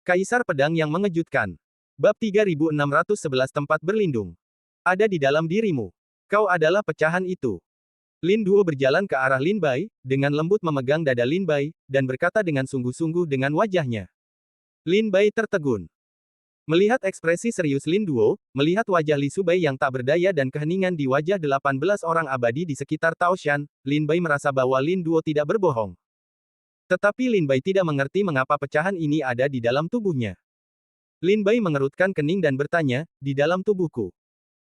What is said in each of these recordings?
Kaisar Pedang yang Mengejutkan. Bab 3611 Tempat Berlindung. Ada di dalam dirimu. Kau adalah pecahan itu. Lin Duo berjalan ke arah Lin Bai, dengan lembut memegang dada Lin Bai, dan berkata dengan sungguh-sungguh dengan wajahnya. Lin Bai tertegun. Melihat ekspresi serius Lin Duo, melihat wajah Li Subai yang tak berdaya dan keheningan di wajah 18 orang abadi di sekitar Taoshan, Lin Bai merasa bahwa Lin Duo tidak berbohong. Tetapi Lin Bai tidak mengerti mengapa pecahan ini ada di dalam tubuhnya. Lin Bai mengerutkan kening dan bertanya, di dalam tubuhku.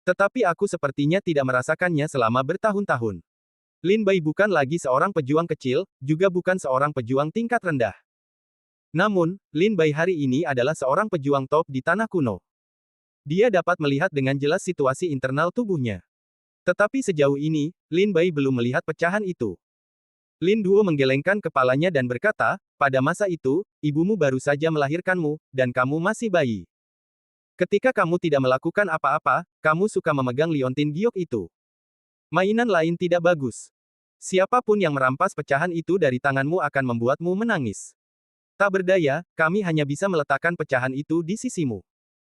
Tetapi aku sepertinya tidak merasakannya selama bertahun-tahun. Lin Bai bukan lagi seorang pejuang kecil, juga bukan seorang pejuang tingkat rendah. Namun, Lin Bai hari ini adalah seorang pejuang top di tanah kuno. Dia dapat melihat dengan jelas situasi internal tubuhnya. Tetapi sejauh ini, Lin Bai belum melihat pecahan itu. Lin Duo menggelengkan kepalanya dan berkata, pada masa itu, ibumu baru saja melahirkanmu, dan kamu masih bayi. Ketika kamu tidak melakukan apa-apa, kamu suka memegang liontin giok itu. Mainan lain tidak bagus. Siapapun yang merampas pecahan itu dari tanganmu akan membuatmu menangis. Tak berdaya, kami hanya bisa meletakkan pecahan itu di sisimu.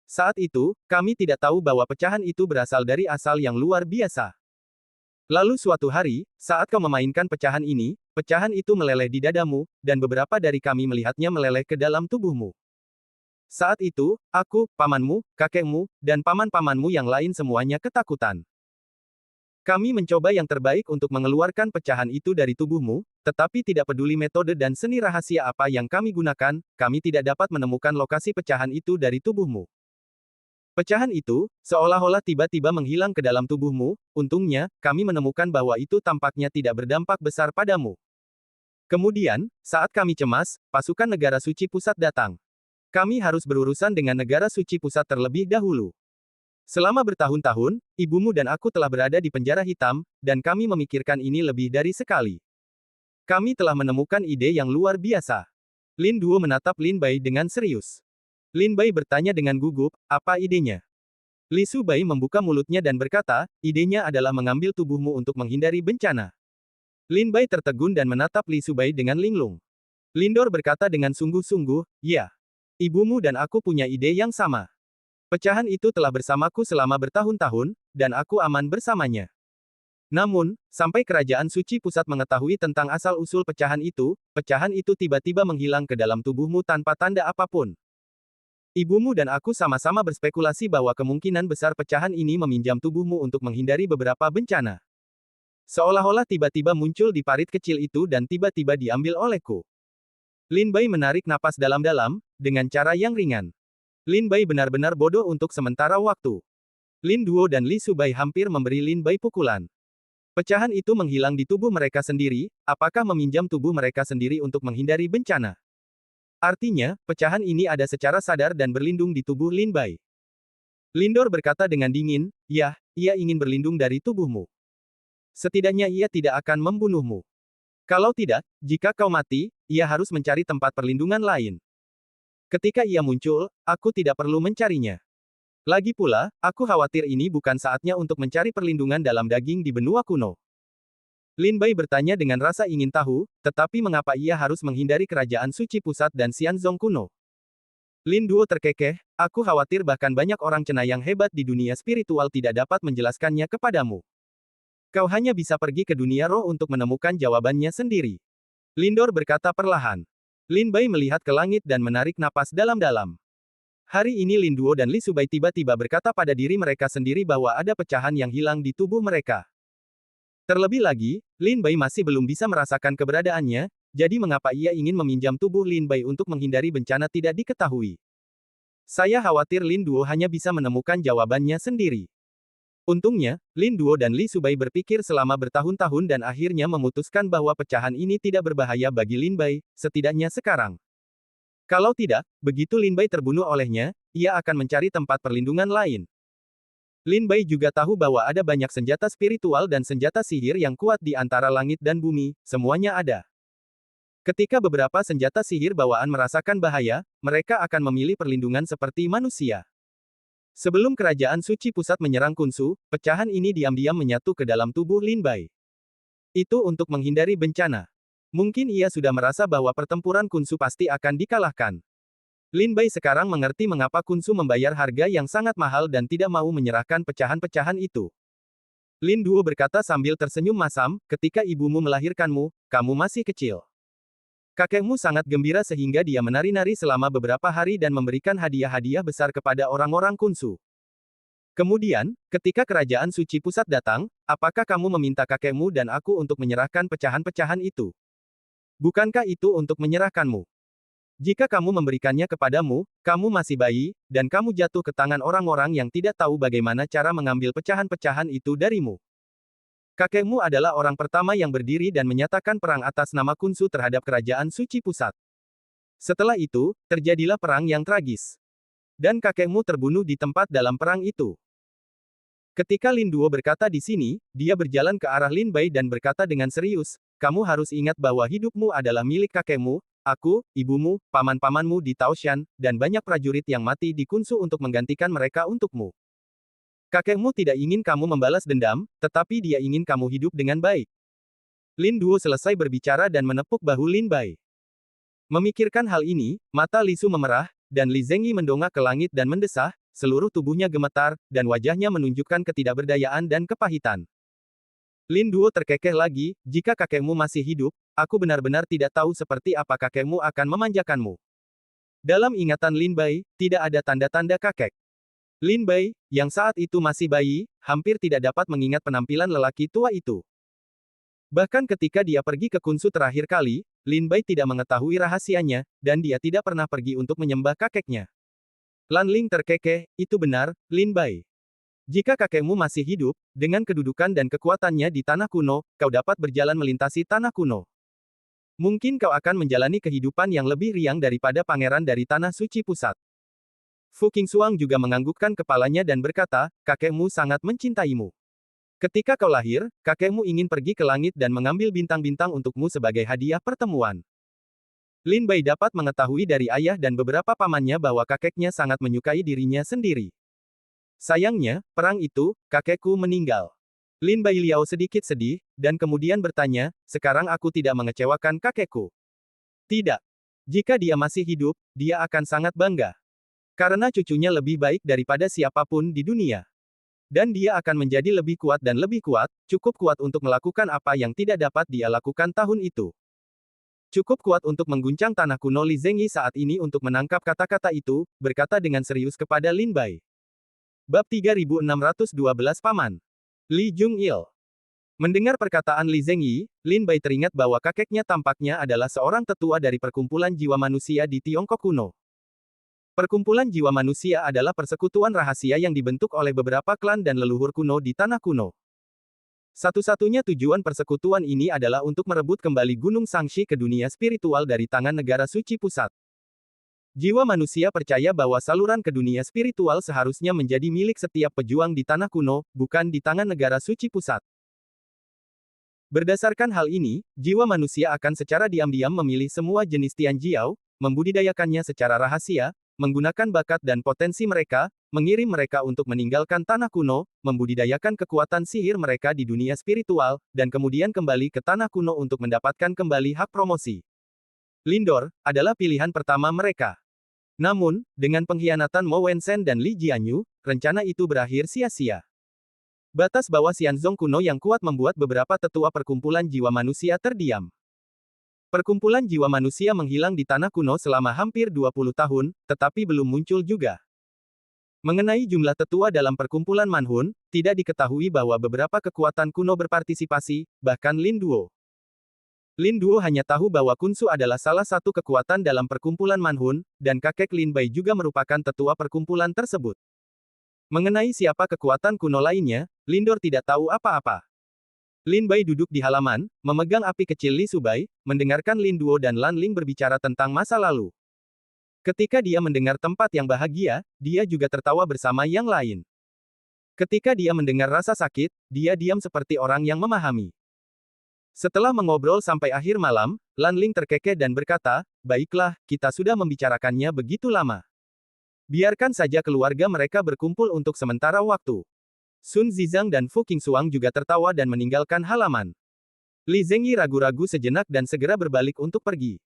Saat itu, kami tidak tahu bahwa pecahan itu berasal dari asal yang luar biasa. Lalu suatu hari, saat kau memainkan pecahan ini, pecahan itu meleleh di dadamu, dan beberapa dari kami melihatnya meleleh ke dalam tubuhmu. Saat itu, aku, pamanmu, kakekmu, dan paman-pamanmu yang lain semuanya ketakutan. Kami mencoba yang terbaik untuk mengeluarkan pecahan itu dari tubuhmu, tetapi tidak peduli metode dan seni rahasia apa yang kami gunakan, kami tidak dapat menemukan lokasi pecahan itu dari tubuhmu. Pecahan itu, seolah-olah tiba-tiba menghilang ke dalam tubuhmu, untungnya, kami menemukan bahwa itu tampaknya tidak berdampak besar padamu. Kemudian, saat kami cemas, pasukan negara suci pusat datang. Kami harus berurusan dengan negara suci pusat terlebih dahulu. Selama bertahun-tahun, ibumu dan aku telah berada di penjara hitam, dan kami memikirkan ini lebih dari sekali. Kami telah menemukan ide yang luar biasa. Lin Duo menatap Lin Bai dengan serius. Lin Bai bertanya dengan gugup, apa idenya? Li Subai membuka mulutnya dan berkata, idenya adalah mengambil tubuhmu untuk menghindari bencana. Lin Bai tertegun dan menatap Li Subai dengan linglung. Lindor berkata dengan sungguh-sungguh, ya. Ibumu dan aku punya ide yang sama. Pecahan itu telah bersamaku selama bertahun-tahun, dan aku aman bersamanya. Namun, sampai kerajaan suci pusat mengetahui tentang asal-usul pecahan itu tiba-tiba menghilang ke dalam tubuhmu tanpa tanda apapun. Ibumu dan aku sama-sama berspekulasi bahwa kemungkinan besar pecahan ini meminjam tubuhmu untuk menghindari beberapa bencana. Seolah-olah tiba-tiba muncul di parit kecil itu dan tiba-tiba diambil olehku. Lin Bai menarik napas dalam-dalam, dengan cara yang ringan. Lin Bai benar-benar bodoh untuk sementara waktu. Lin Duo dan Li Subai hampir memberi Lin Bai pukulan. Pecahan itu menghilang di tubuh mereka sendiri, apakah meminjam tubuh mereka sendiri untuk menghindari bencana? Artinya, pecahan ini ada secara sadar dan berlindung di tubuh Lin Bai. Lindor berkata dengan dingin, ya, ia ingin berlindung dari tubuhmu. Setidaknya ia tidak akan membunuhmu. Kalau tidak, jika kau mati, ia harus mencari tempat perlindungan lain. Ketika ia muncul, aku tidak perlu mencarinya. Lagi pula, aku khawatir ini bukan saatnya untuk mencari perlindungan dalam daging di benua kuno. Lin Bai bertanya dengan rasa ingin tahu, tetapi mengapa ia harus menghindari kerajaan suci pusat dan Xianzong kuno? Lin Duo terkekeh, aku khawatir bahkan banyak orang cenayang hebat di dunia spiritual tidak dapat menjelaskannya kepadamu. Kau hanya bisa pergi ke dunia roh untuk menemukan jawabannya sendiri. Lindor berkata perlahan. Lin Bai melihat ke langit dan menarik napas dalam-dalam. Hari ini Lin Duo dan Li Subai tiba-tiba berkata pada diri mereka sendiri bahwa ada pecahan yang hilang di tubuh mereka. Terlebih lagi, Lin Bai masih belum bisa merasakan keberadaannya, jadi mengapa ia ingin meminjam tubuh Lin Bai untuk menghindari bencana tidak diketahui. Saya khawatir Lin Duo hanya bisa menemukan jawabannya sendiri. Untungnya, Lin Duo dan Li Subai berpikir selama bertahun-tahun dan akhirnya memutuskan bahwa pecahan ini tidak berbahaya bagi Lin Bai, setidaknya sekarang. Kalau tidak, begitu Lin Bai terbunuh olehnya, ia akan mencari tempat perlindungan lain. Lin Bai juga tahu bahwa ada banyak senjata spiritual dan senjata sihir yang kuat di antara langit dan bumi, semuanya ada. Ketika beberapa senjata sihir bawaan merasakan bahaya, mereka akan memilih perlindungan seperti manusia. Sebelum kerajaan suci pusat menyerang Kunsu, pecahan ini diam-diam menyatu ke dalam tubuh Lin Bai. Itu untuk menghindari bencana. Mungkin ia sudah merasa bahwa pertempuran Kunsu pasti akan dikalahkan. Lin Bai sekarang mengerti mengapa Kunsu membayar harga yang sangat mahal dan tidak mau menyerahkan pecahan-pecahan itu. Lin Duo berkata sambil tersenyum masam, ketika ibumu melahirkanmu, kamu masih kecil. Kakekmu sangat gembira sehingga dia menari-nari selama beberapa hari dan memberikan hadiah-hadiah besar kepada orang-orang Kunsu. Kemudian, ketika kerajaan suci pusat datang, apakah kamu meminta kakekmu dan aku untuk menyerahkan pecahan-pecahan itu? Bukankah itu untuk menyerahkanmu? Jika kamu memberikannya kepadamu, kamu masih bayi, dan kamu jatuh ke tangan orang-orang yang tidak tahu bagaimana cara mengambil pecahan-pecahan itu darimu. Kakekmu adalah orang pertama yang berdiri dan menyatakan perang atas nama Kunsu terhadap kerajaan suci pusat. Setelah itu, terjadilah perang yang tragis. Dan kakekmu terbunuh di tempat dalam perang itu. Ketika Lin Duo berkata di sini, dia berjalan ke arah Lin Bai dan berkata dengan serius, kamu harus ingat bahwa hidupmu adalah milik kakekmu, aku, ibumu, paman-pamanmu di Taoshan, dan banyak prajurit yang mati di Kunsu untuk menggantikan mereka untukmu. Kakekmu tidak ingin kamu membalas dendam, tetapi dia ingin kamu hidup dengan baik. Lin Duo selesai berbicara dan menepuk bahu Lin Bai. Memikirkan hal ini, mata Li Su memerah, dan Li Zengyi mendongak ke langit dan mendesah, seluruh tubuhnya gemetar, dan wajahnya menunjukkan ketidakberdayaan dan kepahitan. Lin Duo terkekeh lagi, jika kakekmu masih hidup, aku benar-benar tidak tahu seperti apa kakekmu akan memanjakanmu. Dalam ingatan Lin Bai, tidak ada tanda-tanda kakek. Lin Bai, yang saat itu masih bayi, hampir tidak dapat mengingat penampilan lelaki tua itu. Bahkan ketika dia pergi ke Kunsu terakhir kali, Lin Bai tidak mengetahui rahasianya, dan dia tidak pernah pergi untuk menyembah kakeknya. Lan Ling terkekeh, itu benar, Lin Bai. Jika kakekmu masih hidup, dengan kedudukan dan kekuatannya di tanah kuno, kau dapat berjalan melintasi tanah kuno. Mungkin kau akan menjalani kehidupan yang lebih riang daripada pangeran dari tanah suci pusat. Fu Qingxuang juga menganggukkan kepalanya dan berkata, kakekmu sangat mencintaimu. Ketika kau lahir, kakekmu ingin pergi ke langit dan mengambil bintang-bintang untukmu sebagai hadiah pertemuan. Lin Bai dapat mengetahui dari ayah dan beberapa pamannya bahwa kakeknya sangat menyukai dirinya sendiri. Sayangnya, perang itu, kakekku meninggal. Lin Bai Liao sedikit sedih, dan kemudian bertanya, sekarang aku tidak mengecewakan kakekku. Tidak. Jika dia masih hidup, dia akan sangat bangga. Karena cucunya lebih baik daripada siapapun di dunia. Dan dia akan menjadi lebih kuat dan lebih kuat, cukup kuat untuk melakukan apa yang tidak dapat dia lakukan tahun itu. Cukup kuat untuk mengguncang tanah kuno. Li Zengyi saat ini untuk menangkap kata-kata itu, berkata dengan serius kepada Lin Bai. Bab 3612 Paman. Li Jung-il. Mendengar perkataan Li Zengyi, Lin Bai teringat bahwa kakeknya tampaknya adalah seorang tetua dari perkumpulan jiwa manusia di Tiongkok kuno. Perkumpulan jiwa manusia adalah persekutuan rahasia yang dibentuk oleh beberapa klan dan leluhur kuno di tanah kuno. Satu-satunya tujuan persekutuan ini adalah untuk merebut kembali Gunung Sangxi ke dunia spiritual dari tangan negara suci pusat. Jiwa manusia percaya bahwa saluran ke dunia spiritual seharusnya menjadi milik setiap pejuang di tanah kuno, bukan di tangan negara suci pusat. Berdasarkan hal ini, jiwa manusia akan secara diam-diam memilih semua jenis Tianjiao, membudidayakannya secara rahasia, menggunakan bakat dan potensi mereka, mengirim mereka untuk meninggalkan tanah kuno, membudidayakan kekuatan sihir mereka di dunia spiritual, dan kemudian kembali ke tanah kuno untuk mendapatkan kembali hak promosi. Lindor adalah pilihan pertama mereka. Namun, dengan pengkhianatan Mo Wensen dan Li Jianyu, rencana itu berakhir sia-sia. Batas bawah Xianzong kuno yang kuat membuat beberapa tetua perkumpulan jiwa manusia terdiam. Perkumpulan jiwa manusia menghilang di tanah kuno selama hampir 20 tahun, tetapi belum muncul juga. Mengenai jumlah tetua dalam perkumpulan Manhun, tidak diketahui bahwa beberapa kekuatan kuno berpartisipasi, bahkan Lin Duo. Lin Duo hanya tahu bahwa Kunsu adalah salah satu kekuatan dalam perkumpulan Manhun, dan kakek Lin Bai juga merupakan tetua perkumpulan tersebut. Mengenai siapa kekuatan kuno lainnya, Lindor tidak tahu apa-apa. Lin Bai duduk di halaman, memegang api kecil Li Subai, mendengarkan Lin Duo dan Lan Ling berbicara tentang masa lalu. Ketika dia mendengar tempat yang bahagia, dia juga tertawa bersama yang lain. Ketika dia mendengar rasa sakit, dia diam seperti orang yang memahami. Setelah mengobrol sampai akhir malam, Lan Ling terkekeh dan berkata, baiklah, kita sudah membicarakannya begitu lama. Biarkan saja keluarga mereka berkumpul untuk sementara waktu. Sun Zizang dan Fu Qingxuang juga tertawa dan meninggalkan halaman. Li Zengyi ragu-ragu sejenak dan segera berbalik untuk pergi.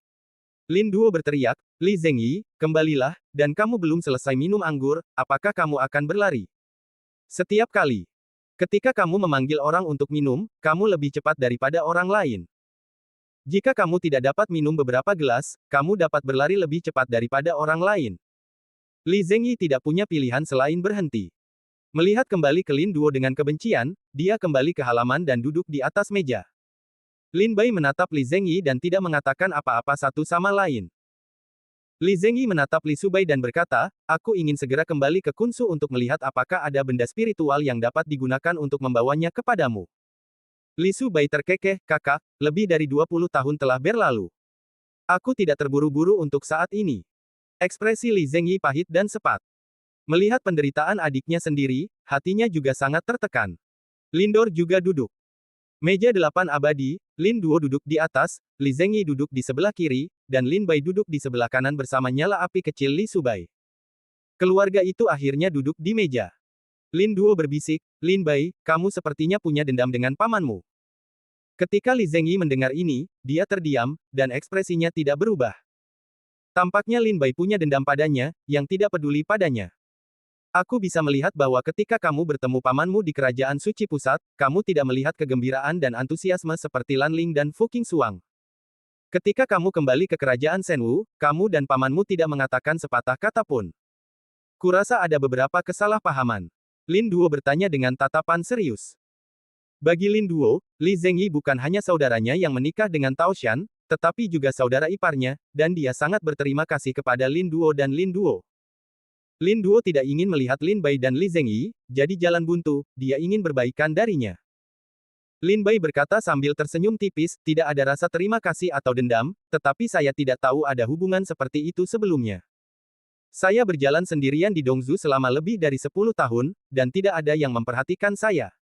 Lin Duo berteriak, Li Zhengyi, kembalilah, dan kamu belum selesai minum anggur, apakah kamu akan berlari? Setiap kali. Ketika kamu memanggil orang untuk minum, kamu lebih cepat daripada orang lain. Jika kamu tidak dapat minum beberapa gelas, kamu dapat berlari lebih cepat daripada orang lain. Li Zhengyi tidak punya pilihan selain berhenti. Melihat kembali ke Lin Duo dengan kebencian, dia kembali ke halaman dan duduk di atas meja. Lin Bai menatap Li Zhengyi dan tidak mengatakan apa-apa satu sama lain. Li Zhengyi menatap Li Subai dan berkata, aku ingin segera kembali ke Kunsu untuk melihat apakah ada benda spiritual yang dapat digunakan untuk membawanya kepadamu. Li Subai terkekeh, kakak, lebih dari 20 tahun telah berlalu. Aku tidak terburu-buru untuk saat ini. Ekspresi Li Zhengyi pahit dan sepat. Melihat penderitaan adiknya sendiri, hatinya juga sangat tertekan. Lindor juga duduk. Meja 8 abadi, Lin Duo duduk di atas, Li Zhengyi duduk di sebelah kiri, dan Lin Bai duduk di sebelah kanan bersama nyala api kecil Li Subai. Keluarga itu akhirnya duduk di meja. Lin Duo berbisik, Lin Bai, kamu sepertinya punya dendam dengan pamanmu. Ketika Li Zhengyi mendengar ini, dia terdiam, dan ekspresinya tidak berubah. Tampaknya Lin Bai punya dendam padanya, yang tidak peduli padanya. Aku bisa melihat bahwa ketika kamu bertemu pamanmu di Kerajaan Suci Pusat, kamu tidak melihat kegembiraan dan antusiasme seperti Lan Ling dan Fu Qingxuang. Ketika kamu kembali ke Kerajaan Shenwu, kamu dan pamanmu tidak mengatakan sepatah kata pun. Kurasa ada beberapa kesalahpahaman. Lin Duo bertanya dengan tatapan serius. Bagi Lin Duo, Li Zhengyi bukan hanya saudaranya yang menikah dengan Tao Shan, tetapi juga saudara iparnya, dan dia sangat berterima kasih kepada Lin Duo dan Lin Duo. Lin Duo tidak ingin melihat Lin Bai dan Li Zhengyi, jadi jalan buntu, dia ingin berbaikan darinya. Lin Bai berkata sambil tersenyum tipis, tidak ada rasa terima kasih atau dendam, tetapi saya tidak tahu ada hubungan seperti itu sebelumnya. Saya berjalan sendirian di Dongzu selama lebih dari 10 tahun, dan tidak ada yang memperhatikan saya.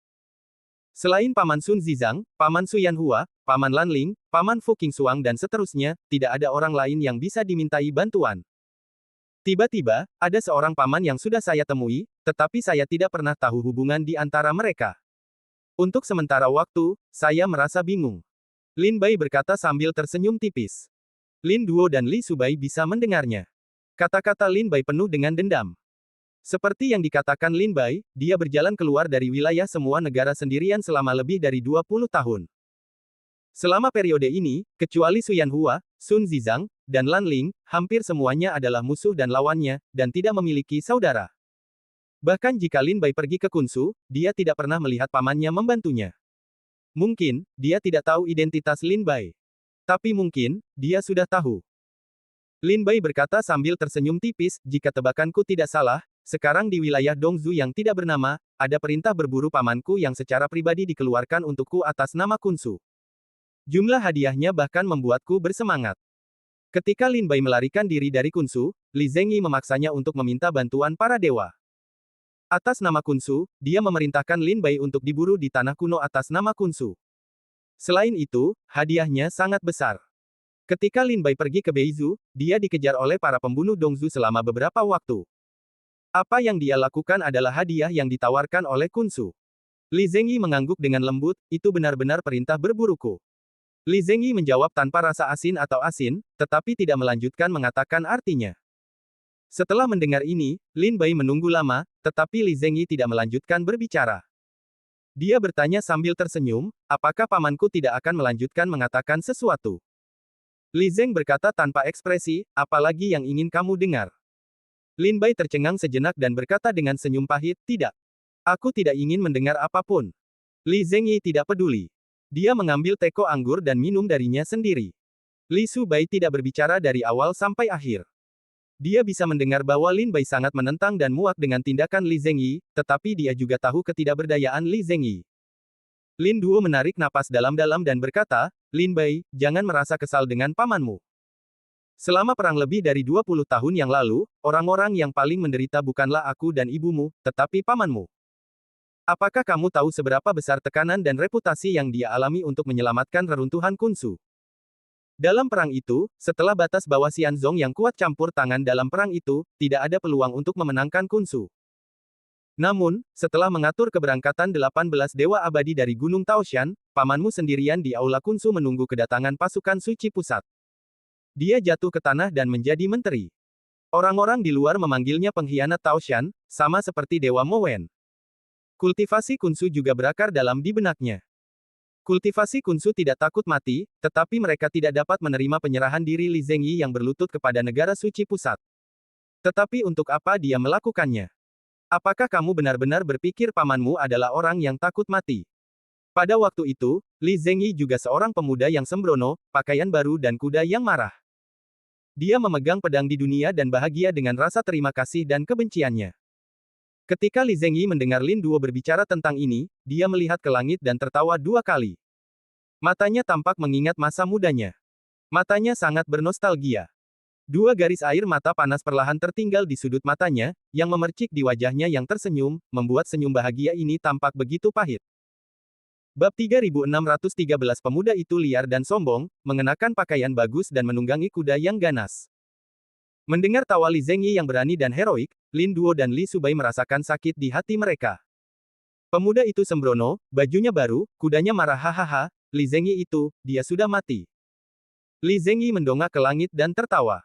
Selain Paman Sun Zizang, Paman Su Yanhua, Paman Lan Ling, Paman Fu Qingxuang dan seterusnya, tidak ada orang lain yang bisa dimintai bantuan. Tiba-tiba, ada seorang paman yang sudah saya temui, tetapi saya tidak pernah tahu hubungan di antara mereka. Untuk sementara waktu, saya merasa bingung. Lin Bai berkata sambil tersenyum tipis. Lin Duo dan Li Subai bisa mendengarnya. Kata-kata Lin Bai penuh dengan dendam. Seperti yang dikatakan Lin Bai, dia berjalan keluar dari wilayah semua negara sendirian selama lebih dari 20 tahun. Selama periode ini, kecuali Su Yanhua, Sun Zizang, dan Lan Ling, hampir semuanya adalah musuh dan lawannya, dan tidak memiliki saudara. Bahkan jika Lin Bai pergi ke Kunsu, dia tidak pernah melihat pamannya membantunya. Mungkin, dia tidak tahu identitas Lin Bai. Tapi mungkin, dia sudah tahu. Lin Bai berkata sambil tersenyum tipis, jika tebakanku tidak salah, sekarang di wilayah Dongzu yang tidak bernama, ada perintah berburu pamanku yang secara pribadi dikeluarkan untukku atas nama Kunsu. Jumlah hadiahnya bahkan membuatku bersemangat. Ketika Lin Bai melarikan diri dari Kunsu, Li Zhengyi memaksanya untuk meminta bantuan para dewa. Atas nama Kunsu, dia memerintahkan Lin Bai untuk diburu di tanah kuno atas nama Kunsu. Selain itu, hadiahnya sangat besar. Ketika Lin Bai pergi ke Beizu, dia dikejar oleh para pembunuh Dongzu selama beberapa waktu. Apa yang dia lakukan adalah hadiah yang ditawarkan oleh Kunsu. Li Zhengyi mengangguk dengan lembut, itu benar-benar perintah berburuku. Li Zhengyi menjawab tanpa rasa asin atau asin, tetapi tidak melanjutkan mengatakan artinya. Setelah mendengar ini, Lin Bai menunggu lama, tetapi Li Zhengyi tidak melanjutkan berbicara. Dia bertanya sambil tersenyum, apakah pamanku tidak akan melanjutkan mengatakan sesuatu? Li Zheng berkata tanpa ekspresi, apalagi yang ingin kamu dengar? Lin Bai tercengang sejenak dan berkata dengan senyum pahit, tidak. Aku tidak ingin mendengar apapun. Li Zhengyi tidak peduli. Dia mengambil teko anggur dan minum darinya sendiri. Li Subai tidak berbicara dari awal sampai akhir. Dia bisa mendengar bahwa Lin Bai sangat menentang dan muak dengan tindakan Li Zhengyi, tetapi dia juga tahu ketidakberdayaan Li Zhengyi. Lin Duo menarik napas dalam-dalam dan berkata, Lin Bai, jangan merasa kesal dengan pamanmu. Selama perang lebih dari 20 tahun yang lalu, orang-orang yang paling menderita bukanlah aku dan ibumu, tetapi pamanmu. Apakah kamu tahu seberapa besar tekanan dan reputasi yang dia alami untuk menyelamatkan reruntuhan Kunsu? Dalam perang itu, setelah batas bawah Xianzong yang kuat campur tangan dalam perang itu, tidak ada peluang untuk memenangkan Kunsu. Namun, setelah mengatur keberangkatan 18 dewa abadi dari Gunung Taoshan, pamanmu sendirian di Aula Kunsu menunggu kedatangan pasukan suci pusat. Dia jatuh ke tanah dan menjadi menteri. Orang-orang di luar memanggilnya pengkhianat Taoshan, sama seperti Dewa Mowen. Kultivasi Kunsu juga berakar dalam di benaknya. Kultivasi Kunsu tidak takut mati, tetapi mereka tidak dapat menerima penyerahan diri Li Zengyi yang berlutut kepada negara suci pusat. Tetapi untuk apa dia melakukannya? Apakah kamu benar-benar berpikir pamanmu adalah orang yang takut mati? Pada waktu itu, Li Zengyi juga seorang pemuda yang sembrono, pakaian baru dan kuda yang marah. Dia memegang pedang di dunia dan bahagia dengan rasa terima kasih dan kebenciannya. Ketika Li Zengyi mendengar Lin Duo berbicara tentang ini, dia melihat ke langit dan tertawa 2 kali. Matanya tampak mengingat masa mudanya. Matanya sangat bernostalgia. 2 garis air mata panas perlahan tertinggal di sudut matanya, yang memercik di wajahnya yang tersenyum, membuat senyum bahagia ini tampak begitu pahit. Bab 3613 Pemuda itu liar dan sombong, mengenakan pakaian bagus dan menunggangi kuda yang ganas. Mendengar tawa Li Zengyi yang berani dan heroik, Lin Duo dan Li Subai merasakan sakit di hati mereka. Pemuda itu sembrono, bajunya baru, kudanya marah hahaha, Li Zengyi itu, dia sudah mati. Li Zengyi mendongak ke langit dan tertawa.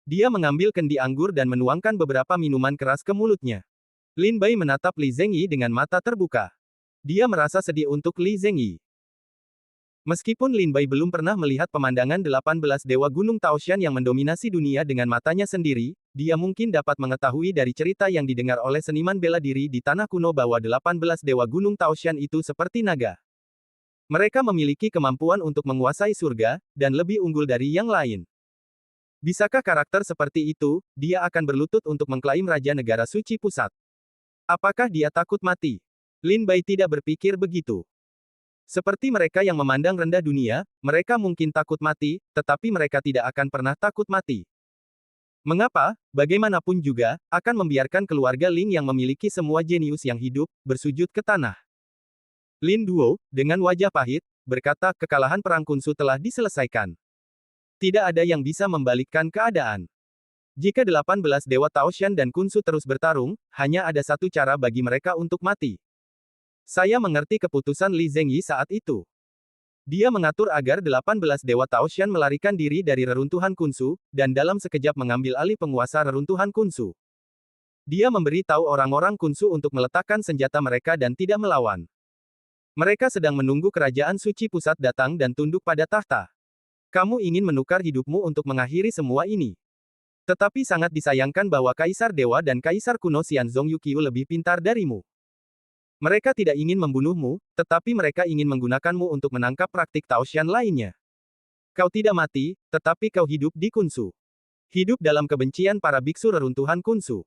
Dia mengambil kendi anggur dan menuangkan beberapa minuman keras ke mulutnya. Lin Bai menatap Li Zengyi dengan mata terbuka. Dia merasa sedih untuk Li Zengyi. Meskipun Lin Bai belum pernah melihat pemandangan 18 dewa gunung Taoshan yang mendominasi dunia dengan matanya sendiri, dia mungkin dapat mengetahui dari cerita yang didengar oleh seniman bela diri di tanah kuno bahwa 18 dewa gunung Taoshan itu seperti naga. Mereka memiliki kemampuan untuk menguasai surga, dan lebih unggul dari yang lain. Bisakah karakter seperti itu, dia akan berlutut untuk mengklaim Raja Negara Suci Pusat? Apakah dia takut mati? Lin Bai tidak berpikir begitu. Seperti mereka yang memandang rendah dunia, mereka mungkin takut mati, tetapi mereka tidak akan pernah takut mati. Mengapa, bagaimanapun juga, akan membiarkan keluarga Ling yang memiliki semua jenius yang hidup, bersujud ke tanah? Lin Duo, dengan wajah pahit, berkata kekalahan perang Kunsu telah diselesaikan. Tidak ada yang bisa membalikkan keadaan. Jika 18 dewa Taoshan dan Kunsu terus bertarung, hanya ada satu cara bagi mereka untuk mati. Saya mengerti keputusan Li Zengyi saat itu. Dia mengatur agar 18 dewa Taoshan melarikan diri dari reruntuhan Kunsu, dan dalam sekejap mengambil alih penguasa reruntuhan Kunsu. Dia memberi tahu orang-orang Kunsu untuk meletakkan senjata mereka dan tidak melawan. Mereka sedang menunggu kerajaan suci pusat datang dan tunduk pada tahta. Kamu ingin menukar hidupmu untuk mengakhiri semua ini. Tetapi sangat disayangkan bahwa Kaisar Dewa dan Kaisar kuno Xianzong Yuqiu lebih pintar darimu. Mereka tidak ingin membunuhmu, tetapi mereka ingin menggunakanmu untuk menangkap praktik Taoshan lainnya. Kau tidak mati, tetapi kau hidup di Kunsu. Hidup dalam kebencian para biksu reruntuhan Kunsu.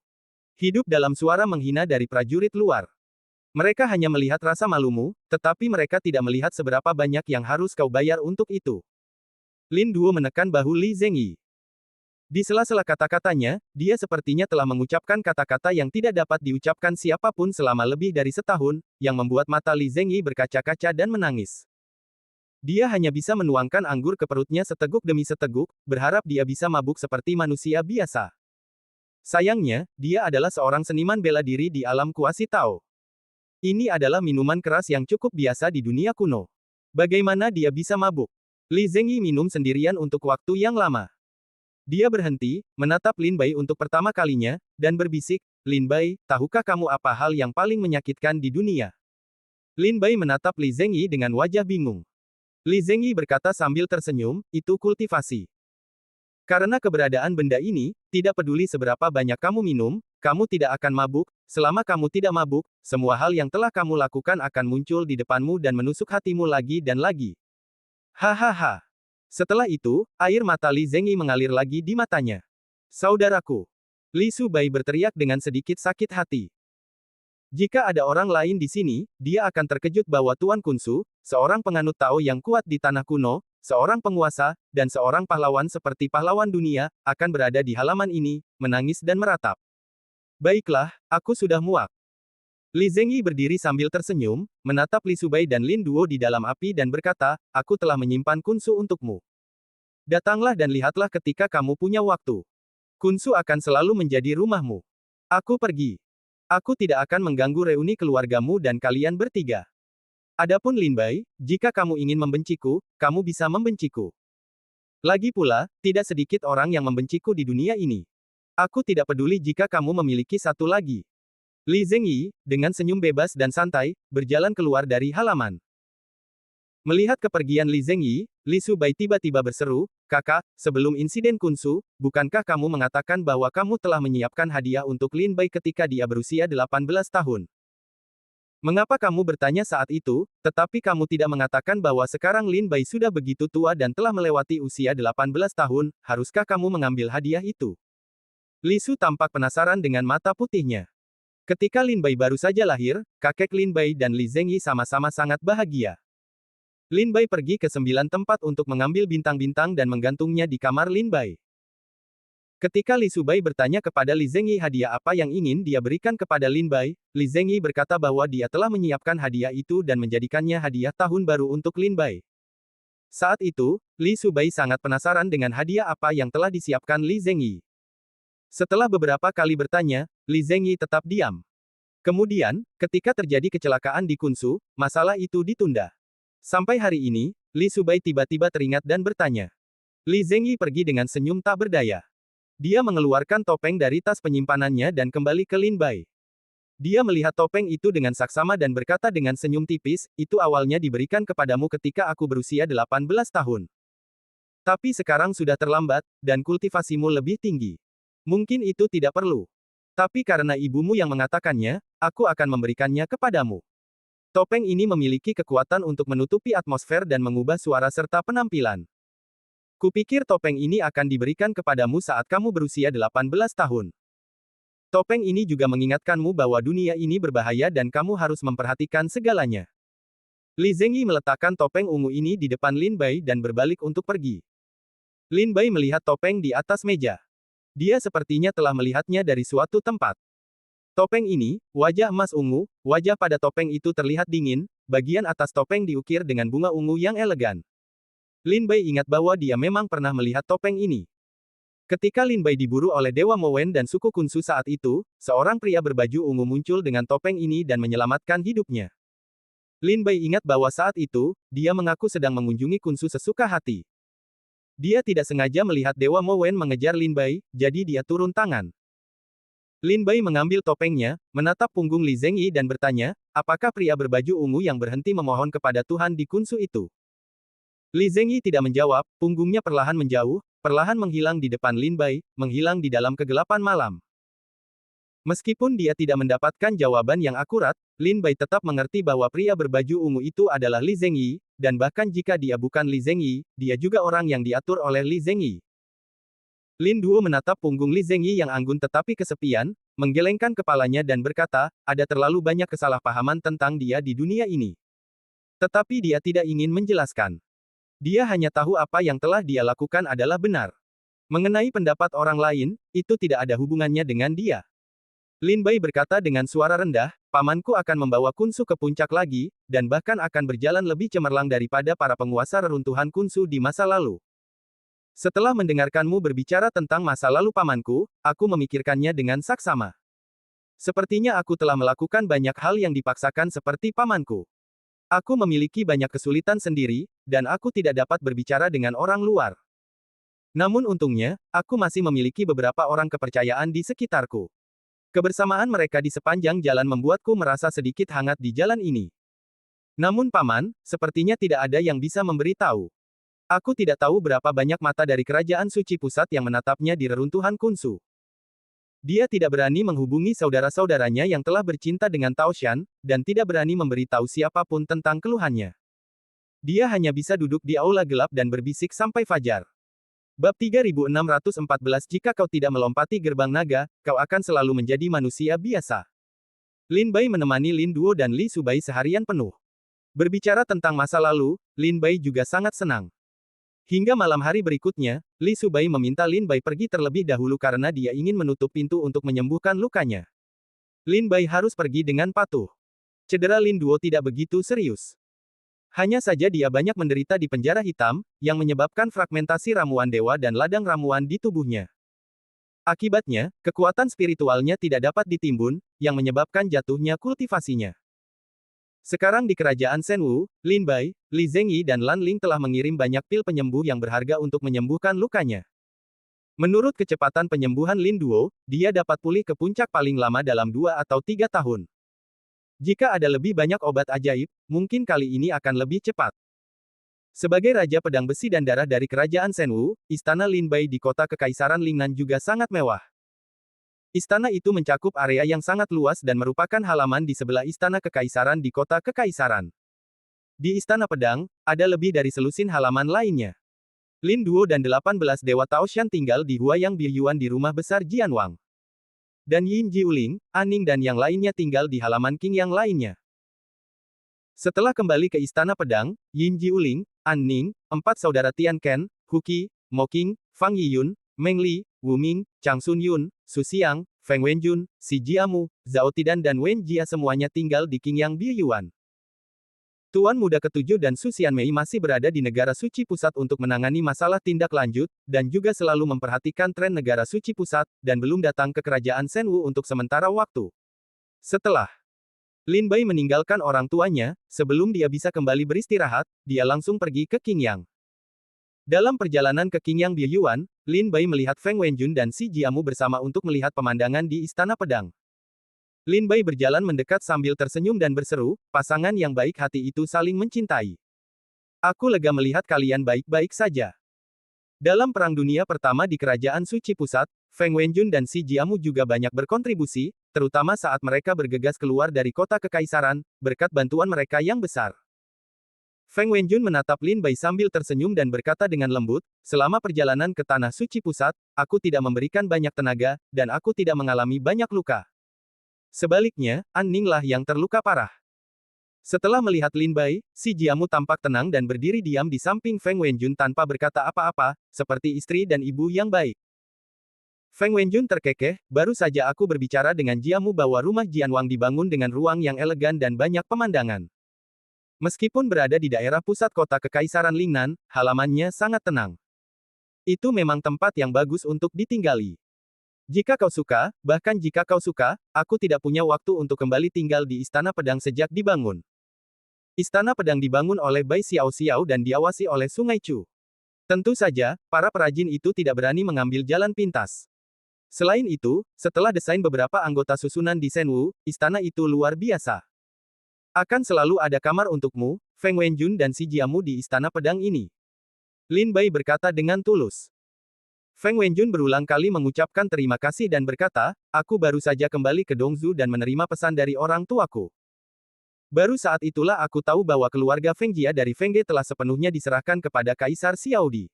Hidup dalam suara menghina dari prajurit luar. Mereka hanya melihat rasa malumu, tetapi mereka tidak melihat seberapa banyak yang harus kau bayar untuk itu. Lin Duo menekan bahu Li Zengyi. Di sela-sela kata-katanya, dia sepertinya telah mengucapkan kata-kata yang tidak dapat diucapkan siapapun selama lebih dari setahun, yang membuat mata Li Zengyi berkaca-kaca dan menangis. Dia hanya bisa menuangkan anggur ke perutnya seteguk demi seteguk, berharap dia bisa mabuk seperti manusia biasa. Sayangnya, dia adalah seorang seniman bela diri di alam kuasi Tao. Ini adalah minuman keras yang cukup biasa di dunia kuno. Bagaimana dia bisa mabuk? Li Zengyi minum sendirian untuk waktu yang lama. Dia berhenti, menatap Lin Bai untuk pertama kalinya, dan berbisik, Lin Bai, tahukah kamu apa hal yang paling menyakitkan di dunia? Lin Bai menatap Li Zengyi dengan wajah bingung. Li Zengyi berkata sambil tersenyum, itu kultivasi. Karena keberadaan benda ini, tidak peduli seberapa banyak kamu minum, kamu tidak akan mabuk, selama kamu tidak mabuk, semua hal yang telah kamu lakukan akan muncul di depanmu dan menusuk hatimu lagi dan lagi. Hahaha. Setelah itu, air mata Li Zengyi mengalir lagi di matanya. Saudaraku. Li Subai berteriak dengan sedikit sakit hati. Jika ada orang lain di sini, dia akan terkejut bahwa Tuan Kunsu, seorang penganut Tao yang kuat di tanah kuno, seorang penguasa, dan seorang pahlawan seperti pahlawan dunia, akan berada di halaman ini, menangis dan meratap. Baiklah, aku sudah muak. Li Zengyi berdiri sambil tersenyum, menatap Li Subai dan Lin Duo di dalam api dan berkata, aku telah menyimpan Kunsu untukmu. Datanglah dan lihatlah ketika kamu punya waktu. Kunsu akan selalu menjadi rumahmu. Aku pergi. Aku tidak akan mengganggu reuni keluargamu dan kalian bertiga. Adapun Lin Bai, jika kamu ingin membenciku, kamu bisa membenciku. Lagi pula, tidak sedikit orang yang membenciku di dunia ini. Aku tidak peduli jika kamu memiliki satu lagi. Li Zhengyi, dengan senyum bebas dan santai, berjalan keluar dari halaman. Melihat kepergian Li Zhengyi, Li Subai tiba-tiba berseru, "Kakak, sebelum insiden Kunsu, bukankah kamu mengatakan bahwa kamu telah menyiapkan hadiah untuk Lin Bai ketika dia berusia 18 tahun? Mengapa kamu bertanya saat itu, tetapi kamu tidak mengatakan bahwa sekarang Lin Bai sudah begitu tua dan telah melewati usia 18 tahun, haruskah kamu mengambil hadiah itu?" Li Su tampak penasaran dengan mata putihnya. Ketika Lin Bai baru saja lahir, kakek Lin Bai dan Li Zhengyi sama-sama sangat bahagia. Lin Bai pergi ke 9 tempat untuk mengambil bintang-bintang dan menggantungnya di kamar Lin Bai. Ketika Li Subai bertanya kepada Li Zhengyi hadiah apa yang ingin dia berikan kepada Lin Bai, Li Zhengyi berkata bahwa dia telah menyiapkan hadiah itu dan menjadikannya hadiah tahun baru untuk Lin Bai. Saat itu, Li Subai sangat penasaran dengan hadiah apa yang telah disiapkan Li Zhengyi. Setelah beberapa kali bertanya, Li Zhengyi tetap diam. Kemudian, ketika terjadi kecelakaan di Kunsu, masalah itu ditunda. Sampai hari ini, Li Subai tiba-tiba teringat dan bertanya. Li Zhengyi pergi dengan senyum tak berdaya. Dia mengeluarkan topeng dari tas penyimpanannya dan kembali ke Lin Bai. Dia melihat topeng itu dengan saksama dan berkata dengan senyum tipis, "Itu awalnya diberikan kepadamu ketika aku berusia 18 tahun. Tapi sekarang sudah terlambat, dan kultivasimu lebih tinggi. Mungkin itu tidak perlu. Tapi karena ibumu yang mengatakannya, aku akan memberikannya kepadamu." Topeng ini memiliki kekuatan untuk menutupi atmosfer dan mengubah suara serta penampilan. Kupikir topeng ini akan diberikan kepadamu saat kamu berusia 18 tahun. Topeng ini juga mengingatkanmu bahwa dunia ini berbahaya dan kamu harus memperhatikan segalanya. Li Zhengyi meletakkan topeng ungu ini di depan Lin Bai dan berbalik untuk pergi. Lin Bai melihat topeng di atas meja. Dia sepertinya telah melihatnya dari suatu tempat. Topeng ini, wajah emas ungu, wajah pada topeng itu terlihat dingin, bagian atas topeng diukir dengan bunga ungu yang elegan. Lin Bai ingat bahwa dia memang pernah melihat topeng ini. Ketika Lin Bai diburu oleh Dewa Mowen dan suku Kunsu saat itu, seorang pria berbaju ungu muncul dengan topeng ini dan menyelamatkan hidupnya. Lin Bai ingat bahwa saat itu, dia mengaku sedang mengunjungi Kunsu sesuka hati. Dia tidak sengaja melihat Dewa Mowen mengejar Lin Bai, jadi dia turun tangan. Lin Bai mengambil topengnya, menatap punggung Li Zhengyi dan bertanya, apakah pria berbaju ungu yang berhenti memohon kepada Tuhan di Kunsu itu? Li Zhengyi tidak menjawab, punggungnya perlahan menjauh, perlahan menghilang di depan Lin Bai, menghilang di dalam kegelapan malam. Meskipun dia tidak mendapatkan jawaban yang akurat, Lin Bai tetap mengerti bahwa pria berbaju ungu itu adalah Li Zhengyi, dan bahkan jika dia bukan Li Zhengyi, dia juga orang yang diatur oleh Li Zhengyi. Lin Duo menatap punggung Li Zhengyi yang anggun tetapi kesepian, menggelengkan kepalanya dan berkata, ada terlalu banyak kesalahpahaman tentang dia di dunia ini. Tetapi dia tidak ingin menjelaskan. Dia hanya tahu apa yang telah dia lakukan adalah benar. Mengenai pendapat orang lain, itu tidak ada hubungannya dengan dia. Lin Bai berkata dengan suara rendah, pamanku akan membawa Kunsu ke puncak lagi, dan bahkan akan berjalan lebih cemerlang daripada para penguasa reruntuhan Kunsu di masa lalu. Setelah mendengarkanmu berbicara tentang masa lalu pamanku, aku memikirkannya dengan saksama. Sepertinya aku telah melakukan banyak hal yang dipaksakan seperti pamanku. Aku memiliki banyak kesulitan sendiri, dan aku tidak dapat berbicara dengan orang luar. Namun untungnya, aku masih memiliki beberapa orang kepercayaan di sekitarku. Kebersamaan mereka di sepanjang jalan membuatku merasa sedikit hangat di jalan ini. Namun paman, sepertinya tidak ada yang bisa memberitahu. Aku tidak tahu berapa banyak mata dari kerajaan suci pusat yang menatapnya di reruntuhan Kunsu. Dia tidak berani menghubungi saudara-saudaranya yang telah bercinta dengan Tao Shan, dan tidak berani memberitahu siapapun tentang keluhannya. Dia hanya bisa duduk di aula gelap dan berbisik sampai fajar. Bab 3614 Jika kau tidak melompati gerbang naga, kau akan selalu menjadi manusia biasa. Lin Bai menemani Lin Duo dan Li Subai seharian penuh. Berbicara tentang masa lalu, Lin Bai juga sangat senang. Hingga malam hari berikutnya, Li Subai meminta Lin Bai pergi terlebih dahulu karena dia ingin menutup pintu untuk menyembuhkan lukanya. Lin Bai harus pergi dengan patuh. Cedera Lin Duo tidak begitu serius. Hanya saja dia banyak menderita di penjara hitam, yang menyebabkan fragmentasi ramuan dewa dan ladang ramuan di tubuhnya. Akibatnya, kekuatan spiritualnya tidak dapat ditimbun, yang menyebabkan jatuhnya kultivasinya. Sekarang di kerajaan Shenwu, Lin Bai, Li Zhengyi dan Lan Ling telah mengirim banyak pil penyembuh yang berharga untuk menyembuhkan lukanya. Menurut kecepatan penyembuhan Lin Duo, dia dapat pulih ke puncak paling lama dalam 2 atau 3 tahun. Jika ada lebih banyak obat ajaib, mungkin kali ini akan lebih cepat. Sebagai Raja Pedang Besi dan Darah dari kerajaan Shenwu, Istana Lin Bai di kota Kekaisaran Lingnan juga sangat mewah. Istana itu mencakup area yang sangat luas dan merupakan halaman di sebelah Istana Kekaisaran di kota Kekaisaran. Di Istana Pedang, ada lebih dari selusin halaman lainnya. Lin Duo dan 18 Dewa Taoshan tinggal di Huayang Biryuan di rumah besar Jianwang. Dan Yin Jiuling, Aning dan yang lainnya tinggal di halaman King yang lainnya. Setelah kembali ke Istana Pedang, Yin Jiuling, Aning, 4 saudara Tian Ken, Huqi, Mo Qing, Fang Yiyun, Meng Li, Wu Ming, Chang Sun Yun, Su Xiang, Feng Wenjun, Si Jiamu, Zhao Tidan dan Wen Jia semuanya tinggal di Qingyang Biryuan. Tuan Muda Ketujuh dan Su Xianmei masih berada di negara suci pusat untuk menangani masalah tindak lanjut, dan juga selalu memperhatikan tren negara suci pusat, dan belum datang ke kerajaan Shenwu untuk sementara waktu. Setelah Lin Bai meninggalkan orang tuanya, sebelum dia bisa kembali beristirahat, dia langsung pergi ke Qingyang. Dalam perjalanan ke Qingyang Biryuan, Lin Bai melihat Feng Wenjun dan Si Jiamu bersama untuk melihat pemandangan di Istana Pedang. Lin Bai berjalan mendekat sambil tersenyum dan berseru, pasangan yang baik hati itu saling mencintai. Aku lega melihat kalian baik-baik saja. Dalam Perang Dunia Pertama di Kerajaan Suci Pusat, Feng Wenjun dan Si Jiamu juga banyak berkontribusi, terutama saat mereka bergegas keluar dari kota Kekaisaran, berkat bantuan mereka yang besar. Feng Wenjun menatap Lin Bai sambil tersenyum dan berkata dengan lembut, selama perjalanan ke Tanah Suci Pusat, aku tidak memberikan banyak tenaga, dan aku tidak mengalami banyak luka. Sebaliknya, An Ning lah yang terluka parah. Setelah melihat Lin Bai, Si Jiamu tampak tenang dan berdiri diam di samping Feng Wenjun tanpa berkata apa-apa, seperti istri dan ibu yang baik. Feng Wenjun terkekeh, baru saja aku berbicara dengan Jiamu bahwa rumah Jianwang dibangun dengan ruang yang elegan dan banyak pemandangan. Meskipun berada di daerah pusat kota Kekaisaran Lingnan, halamannya sangat tenang. Itu memang tempat yang bagus untuk ditinggali. Jika kau suka, bahkan jika kau suka, aku tidak punya waktu untuk kembali tinggal di Istana Pedang sejak dibangun. Istana Pedang dibangun oleh Bai Xiao Xiao dan diawasi oleh Sungai Chu. Tentu saja, para perajin itu tidak berani mengambil jalan pintas. Selain itu, setelah desain beberapa anggota susunan di Shenwu, istana itu luar biasa. Akan selalu ada kamar untukmu, Feng Wenjun dan Si Jiamu di Istana Pedang ini. Lin Bai berkata dengan tulus. Feng Wenjun berulang kali mengucapkan terima kasih dan berkata, aku baru saja kembali ke Dongzu dan menerima pesan dari orang tuaku. Baru saat itulah aku tahu bahwa keluarga Feng Jia dari Feng Ge telah sepenuhnya diserahkan kepada Kaisar Xiaodi.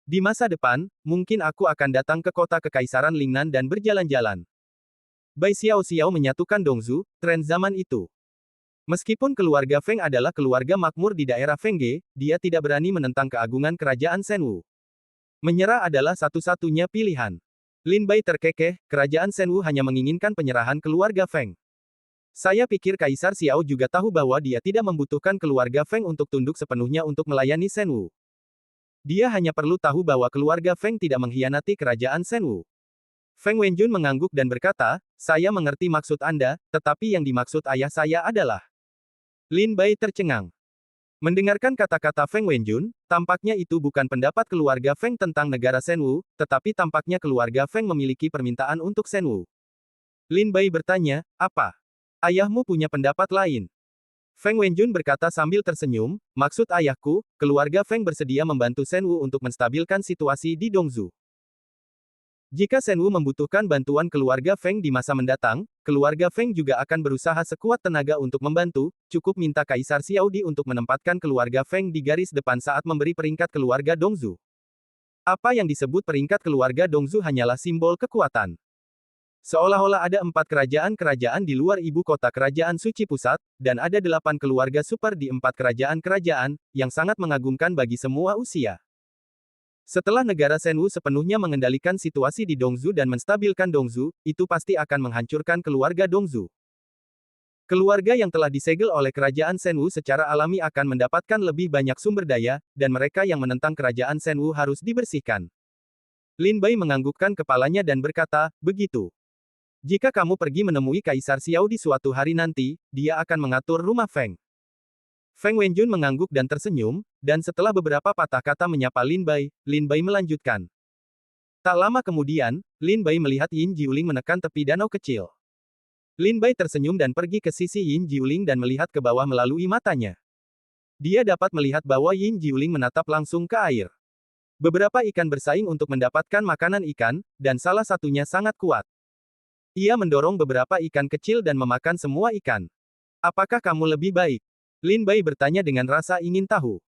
Di masa depan, mungkin aku akan datang ke kota Kekaisaran Lingnan dan berjalan-jalan. Bai Xiao Xiao menyatukan Dongzu, tren zaman itu. Meskipun keluarga Feng adalah keluarga makmur di daerah Feng Ge, dia tidak berani menentang keagungan kerajaan Shenwu. Menyerah adalah satu-satunya pilihan. Lin Bai terkekeh, kerajaan Shenwu hanya menginginkan penyerahan keluarga Feng. Saya pikir Kaisar Xiao juga tahu bahwa dia tidak membutuhkan keluarga Feng untuk tunduk sepenuhnya untuk melayani Shenwu. Dia hanya perlu tahu bahwa keluarga Feng tidak mengkhianati kerajaan Shenwu. Feng Wenjun mengangguk dan berkata, saya mengerti maksud Anda, tetapi yang dimaksud ayah saya adalah. Lin Bai tercengang. Mendengarkan kata-kata Feng Wenjun, tampaknya itu bukan pendapat keluarga Feng tentang negara Shenwu, tetapi tampaknya keluarga Feng memiliki permintaan untuk Shenwu. Lin Bai bertanya, apa? Ayahmu punya pendapat lain? Feng Wenjun berkata sambil tersenyum, maksud ayahku, keluarga Feng bersedia membantu Shenwu untuk menstabilkan situasi di Dongzu. Jika Shenwu membutuhkan bantuan keluarga Feng di masa mendatang, keluarga Feng juga akan berusaha sekuat tenaga untuk membantu, cukup minta Kaisar Xiaodi untuk menempatkan keluarga Feng di garis depan saat memberi peringkat keluarga Dongzu. Apa yang disebut peringkat keluarga Dongzu hanyalah simbol kekuatan. Seolah-olah ada 4 kerajaan-kerajaan di luar ibu kota kerajaan suci pusat, dan ada 8 keluarga super di 4 kerajaan-kerajaan, yang sangat mengagumkan bagi semua usia. Setelah negara Shenwu sepenuhnya mengendalikan situasi di Dongzu dan menstabilkan Dongzu, itu pasti akan menghancurkan keluarga Dongzu. Keluarga yang telah disegel oleh kerajaan Shenwu secara alami akan mendapatkan lebih banyak sumber daya, dan mereka yang menentang kerajaan Shenwu harus dibersihkan. Lin Bai menganggukkan kepalanya dan berkata, begitu. Jika kamu pergi menemui Kaisar Xiao di suatu hari nanti, dia akan mengatur rumah Feng. Feng Wenjun mengangguk dan tersenyum, dan setelah beberapa patah kata menyapa Lin Bai melanjutkan. Tak lama kemudian, Lin Bai melihat Yin Jiuling menekan tepi danau kecil. Lin Bai tersenyum dan pergi ke sisi Yin Jiuling dan melihat ke bawah melalui matanya. Dia dapat melihat bahwa Yin Jiuling menatap langsung ke air. Beberapa ikan bersaing untuk mendapatkan makanan ikan, dan salah satunya sangat kuat. Ia mendorong beberapa ikan kecil dan memakan semua ikan. Apakah kamu lebih baik? Lin Bai bertanya dengan rasa ingin tahu.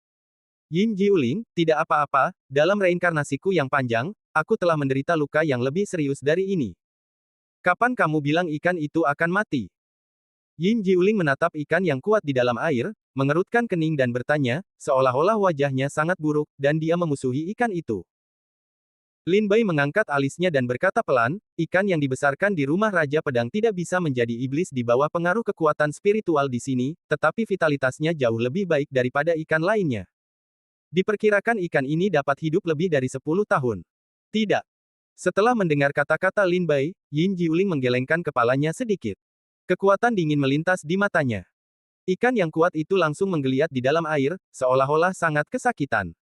Yin Jiuling, tidak apa-apa, dalam reinkarnasiku yang panjang, aku telah menderita luka yang lebih serius dari ini. Kapan kamu bilang ikan itu akan mati? Yin Jiuling menatap ikan yang kuat di dalam air, mengerutkan kening dan bertanya, seolah-olah wajahnya sangat buruk, dan dia memusuhi ikan itu. Lin Bai mengangkat alisnya dan berkata pelan, ikan yang dibesarkan di rumah Raja Pedang tidak bisa menjadi iblis di bawah pengaruh kekuatan spiritual di sini, tetapi vitalitasnya jauh lebih baik daripada ikan lainnya. Diperkirakan ikan ini dapat hidup lebih dari 10 tahun. Tidak. Setelah mendengar kata-kata Lin Bai, Yin Jiuling menggelengkan kepalanya sedikit. Kekuatan dingin melintas di matanya. Ikan yang kuat itu langsung menggeliat di dalam air, seolah-olah sangat kesakitan.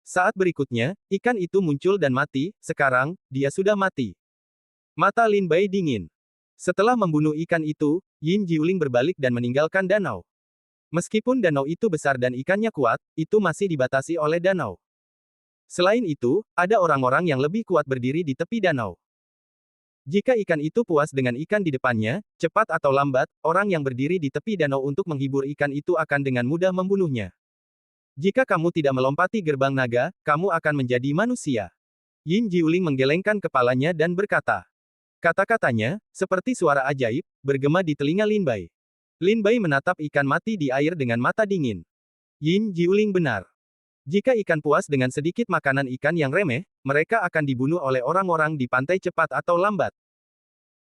Saat berikutnya, ikan itu muncul dan mati, sekarang, dia sudah mati. Mata Lin Bai dingin. Setelah membunuh ikan itu, Yin Jiuling berbalik dan meninggalkan danau. Meskipun danau itu besar dan ikannya kuat, itu masih dibatasi oleh danau. Selain itu, ada orang-orang yang lebih kuat berdiri di tepi danau. Jika ikan itu puas dengan ikan di depannya, cepat atau lambat, orang yang berdiri di tepi danau untuk menghibur ikan itu akan dengan mudah membunuhnya. Jika kamu tidak melompati gerbang naga, kamu akan menjadi manusia. Yin Jiuling menggelengkan kepalanya dan berkata. Kata-katanya, seperti suara ajaib, bergema di telinga Lin Bai. Lin Bai menatap ikan mati di air dengan mata dingin. Yin Jiuling benar. Jika ikan puas dengan sedikit makanan ikan yang remeh, mereka akan dibunuh oleh orang-orang di pantai cepat atau lambat.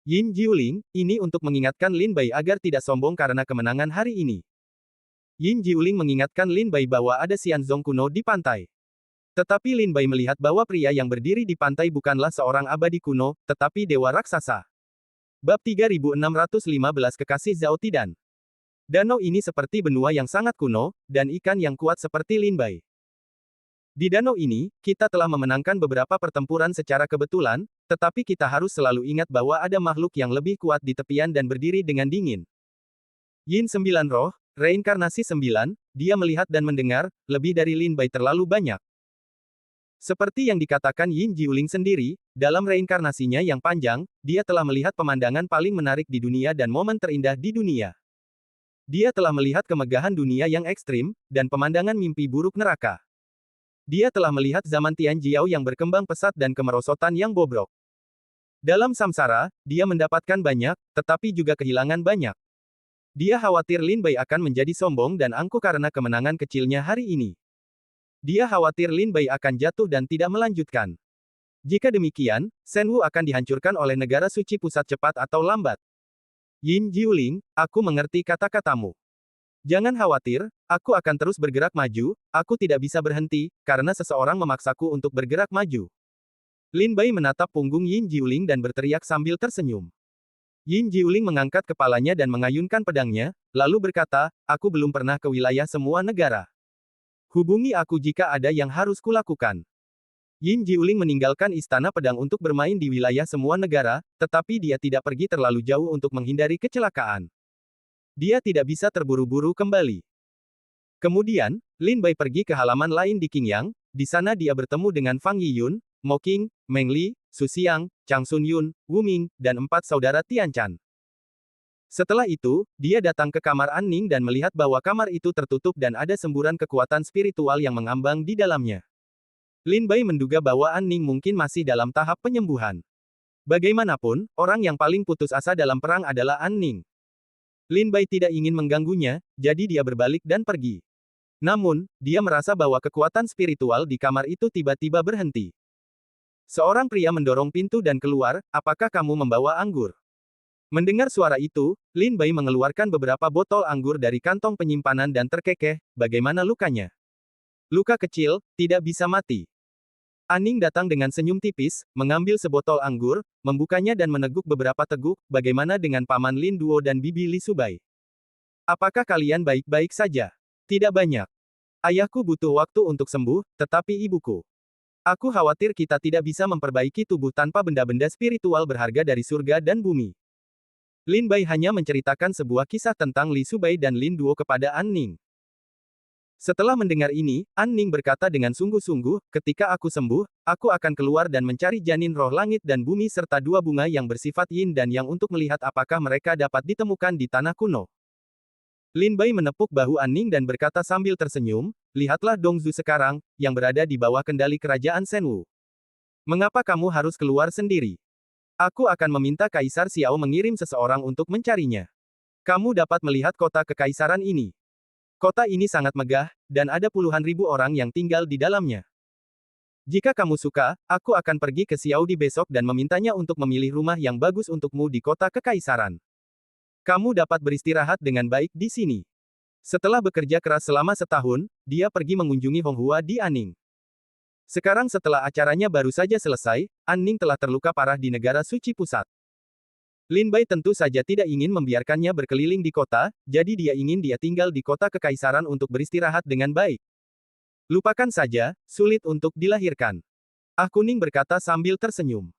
Yin Jiuling, ini untuk mengingatkan Lin Bai agar tidak sombong karena kemenangan hari ini. Yin Jiuling mengingatkan Lin Bai bahwa ada Xianzong kuno di pantai. Tetapi Lin Bai melihat bahwa pria yang berdiri di pantai bukanlah seorang abadi kuno, tetapi dewa raksasa. Bab 3615 Kekasih Zhao Tidan. Danau ini seperti benua yang sangat kuno, dan ikan yang kuat seperti Lin Bai. Di danau ini, kita telah memenangkan beberapa pertempuran secara kebetulan, tetapi kita harus selalu ingat bahwa ada makhluk yang lebih kuat di tepian dan berdiri dengan dingin. Yin 9 Roh, Reinkarnasi 9, dia melihat dan mendengar, lebih dari Lin Bai terlalu banyak. Seperti yang dikatakan Yin Jiuling sendiri, dalam reinkarnasinya yang panjang, dia telah melihat pemandangan paling menarik di dunia dan momen terindah di dunia. Dia telah melihat kemegahan dunia yang ekstrim, dan pemandangan mimpi buruk neraka. Dia telah melihat zaman Tian Jiao yang berkembang pesat dan kemerosotan yang bobrok. Dalam samsara, dia mendapatkan banyak, tetapi juga kehilangan banyak. Dia khawatir Lin Bai akan menjadi sombong dan angkuh karena kemenangan kecilnya hari ini. Dia khawatir Lin Bai akan jatuh dan tidak melanjutkan. Jika demikian, Shen Wu akan dihancurkan oleh negara suci pusat cepat atau lambat. Yin Jiuling, aku mengerti kata-katamu. Jangan khawatir, aku akan terus bergerak maju, aku tidak bisa berhenti, karena seseorang memaksaku untuk bergerak maju. Lin Bai menatap punggung Yin Jiuling dan berteriak sambil tersenyum. Yin Jiuling mengangkat kepalanya dan mengayunkan pedangnya, lalu berkata, aku belum pernah ke wilayah semua negara. Hubungi aku jika ada yang harus kulakukan. Yin Jiuling meninggalkan istana pedang untuk bermain di wilayah semua negara, tetapi dia tidak pergi terlalu jauh untuk menghindari kecelakaan. Dia tidak bisa terburu-buru kembali. Kemudian, Lin Bai pergi ke halaman lain di Qingyang, di sana dia bertemu dengan Fang Yiyun, Mo Qing, Meng Li, Su Xiang, Chang Sun Yun, Wu Ming, dan 4 saudara Tian Chan. Setelah itu, dia datang ke kamar An Ning dan melihat bahwa kamar itu tertutup dan ada semburan kekuatan spiritual yang mengambang di dalamnya. Lin Bai menduga bahwa An Ning mungkin masih dalam tahap penyembuhan. Bagaimanapun, orang yang paling putus asa dalam perang adalah An Ning. Lin Bai tidak ingin mengganggunya, jadi dia berbalik dan pergi. Namun, dia merasa bahwa kekuatan spiritual di kamar itu tiba-tiba berhenti. Seorang pria mendorong pintu dan keluar, apakah kamu membawa anggur? Mendengar suara itu, Lin Bai mengeluarkan beberapa botol anggur dari kantong penyimpanan dan terkekeh, bagaimana lukanya? Luka kecil, tidak bisa mati. Aning datang dengan senyum tipis, mengambil sebotol anggur, membukanya dan meneguk beberapa teguk, bagaimana dengan Paman Lin Duo dan Bibi Li Subai? Apakah kalian baik-baik saja? Tidak banyak. Ayahku butuh waktu untuk sembuh, tetapi ibuku. Aku khawatir kita tidak bisa memperbaiki tubuh tanpa benda-benda spiritual berharga dari surga dan bumi. Lin Bai hanya menceritakan sebuah kisah tentang Li Subai dan Lin Duo kepada An Ning. Setelah mendengar ini, An Ning berkata dengan sungguh-sungguh, ketika aku sembuh, aku akan keluar dan mencari janin roh langit dan bumi serta dua bunga yang bersifat yin dan yang untuk melihat apakah mereka dapat ditemukan di tanah kuno. Lin Bai menepuk bahu An Ning dan berkata sambil tersenyum, lihatlah Dongzu sekarang, yang berada di bawah kendali kerajaan Shenwu. Mengapa kamu harus keluar sendiri? Aku akan meminta Kaisar Xiao mengirim seseorang untuk mencarinya. Kamu dapat melihat kota kekaisaran ini. Kota ini sangat megah, dan ada puluhan ribu orang yang tinggal di dalamnya. Jika kamu suka, aku akan pergi ke Xiaodi besok dan memintanya untuk memilih rumah yang bagus untukmu di kota kekaisaran. Kamu dapat beristirahat dengan baik di sini. Setelah bekerja keras selama setahun, dia pergi mengunjungi Honghua di Anning. Sekarang setelah acaranya baru saja selesai, Anning telah terluka parah di negara suci pusat. Lin Bai tentu saja tidak ingin membiarkannya berkeliling di kota, jadi dia ingin dia tinggal di kota kekaisaran untuk beristirahat dengan baik. Lupakan saja, sulit untuk dilahirkan. Ah Kuning berkata sambil tersenyum.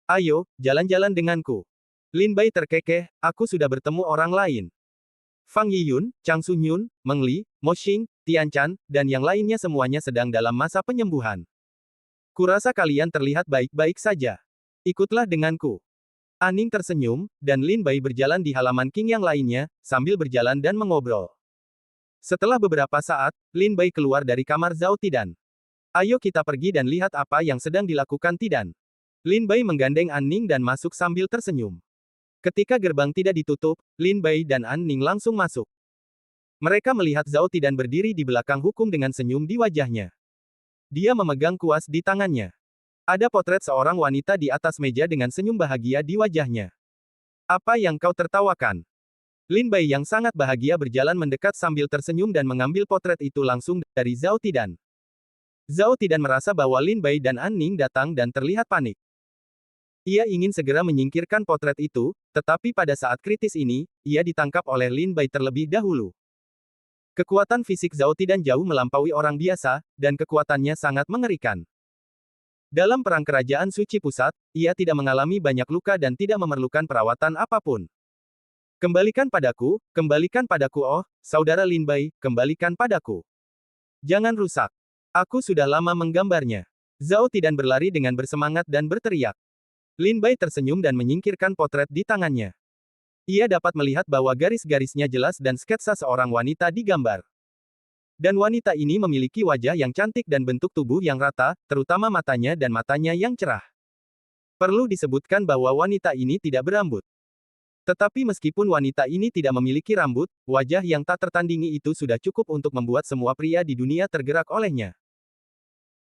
Ayo, jalan-jalan denganku. Lin Bai terkekeh, aku sudah bertemu orang lain. Fang Yiyun, Chang Sunyun, Meng Li, Mo Xing, Tian Chan, dan yang lainnya semuanya sedang dalam masa penyembuhan. Kurasa kalian terlihat baik-baik saja. Ikutlah denganku. Aning tersenyum, dan Lin Bai berjalan di halaman King yang lainnya, sambil berjalan dan mengobrol. Setelah beberapa saat, Lin Bai keluar dari kamar Zhao Tidan. Ayo kita pergi dan lihat apa yang sedang dilakukan Tidan. Lin Bai menggandeng An Ning dan masuk sambil tersenyum. Ketika gerbang tidak ditutup, Lin Bai dan An Ning langsung masuk. Mereka melihat Zhao Tidan berdiri di belakang hukum dengan senyum di wajahnya. Dia memegang kuas di tangannya. Ada potret seorang wanita di atas meja dengan senyum bahagia di wajahnya. Apa yang kau tertawakan? Lin Bai yang sangat bahagia berjalan mendekat sambil tersenyum dan mengambil potret itu langsung dari Zhao Tidan. Zhao Tidan merasa bahwa Lin Bai dan An Ning datang dan terlihat panik. Ia ingin segera menyingkirkan potret itu, tetapi pada saat kritis ini, ia ditangkap oleh Lin Bai terlebih dahulu. Kekuatan fisik Zhao Tidan jauh melampaui orang biasa, dan kekuatannya sangat mengerikan. Dalam perang kerajaan suci pusat, ia tidak mengalami banyak luka dan tidak memerlukan perawatan apapun. Kembalikan padaku, oh, saudara Lin Bai, kembalikan padaku. Jangan rusak. Aku sudah lama menggambarnya. Zhao Tidan berlari dengan bersemangat dan berteriak. Lin Bai tersenyum dan menyingkirkan potret di tangannya. Ia dapat melihat bahwa garis-garisnya jelas dan sketsa seorang wanita digambar. Dan wanita ini memiliki wajah yang cantik dan bentuk tubuh yang rata, terutama matanya dan matanya yang cerah. Perlu disebutkan bahwa wanita ini tidak berambut. Tetapi meskipun wanita ini tidak memiliki rambut, wajah yang tak tertandingi itu sudah cukup untuk membuat semua pria di dunia tergerak olehnya.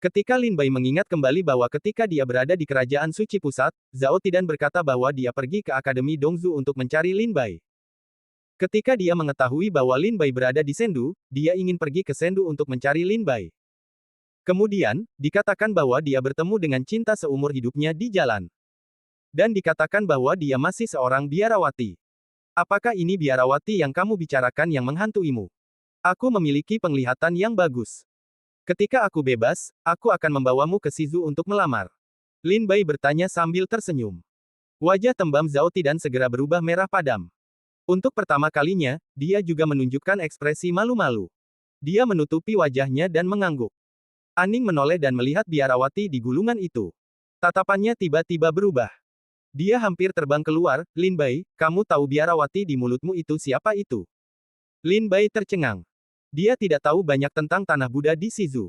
Ketika Lin Bai mengingat kembali bahwa ketika dia berada di kerajaan suci pusat, Zhao Tidan berkata bahwa dia pergi ke Akademi Dongzu untuk mencari Lin Bai. Ketika dia mengetahui bahwa Lin Bai berada di Sendu, dia ingin pergi ke Sendu untuk mencari Lin Bai. Kemudian, dikatakan bahwa dia bertemu dengan cinta seumur hidupnya di jalan. Dan dikatakan bahwa dia masih seorang biarawati. Apakah ini biarawati yang kamu bicarakan yang menghantuimu? Aku memiliki penglihatan yang bagus. Ketika aku bebas, aku akan membawamu ke Shizu untuk melamar. Lin Bai bertanya sambil tersenyum. Wajah tembam Zhao Tidan segera berubah merah padam. Untuk pertama kalinya, dia juga menunjukkan ekspresi malu-malu. Dia menutupi wajahnya dan mengangguk. Aning menoleh dan melihat biarawati di gulungan itu. Tatapannya tiba-tiba berubah. Dia hampir terbang keluar, Lin Bai, kamu tahu biarawati di mulutmu itu siapa itu? Lin Bai tercengang. Dia tidak tahu banyak tentang tanah Buddha di Shizu.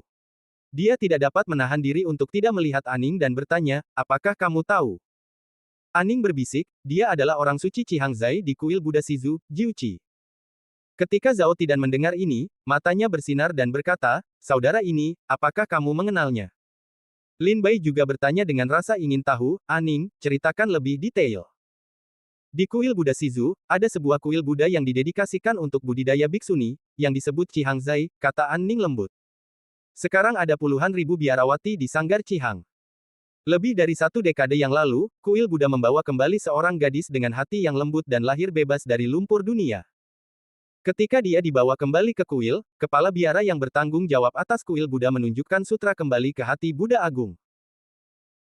Dia tidak dapat menahan diri untuk tidak melihat Aning dan bertanya, apakah kamu tahu? Aning berbisik, dia adalah orang suci Chihangzai di kuil Buddha Shizu, Jiuqi. Ketika Zhao Tidan mendengar ini, matanya bersinar dan berkata, saudara ini, apakah kamu mengenalnya? Lin Bai juga bertanya dengan rasa ingin tahu, Aning, ceritakan lebih detail. Di kuil Buddha Shizu, ada sebuah kuil Buddha yang didedikasikan untuk budidaya biksuni, yang disebut Chihangzai, kata Aning lembut. Sekarang ada puluhan ribu biarawati di Sanggar Chihang. Lebih dari 1 dekade yang lalu, kuil Buddha membawa kembali seorang gadis dengan hati yang lembut dan lahir bebas dari lumpur dunia. Ketika dia dibawa kembali ke kuil, kepala biara yang bertanggung jawab atas kuil Buddha menunjukkan sutra kembali ke hati Buddha Agung.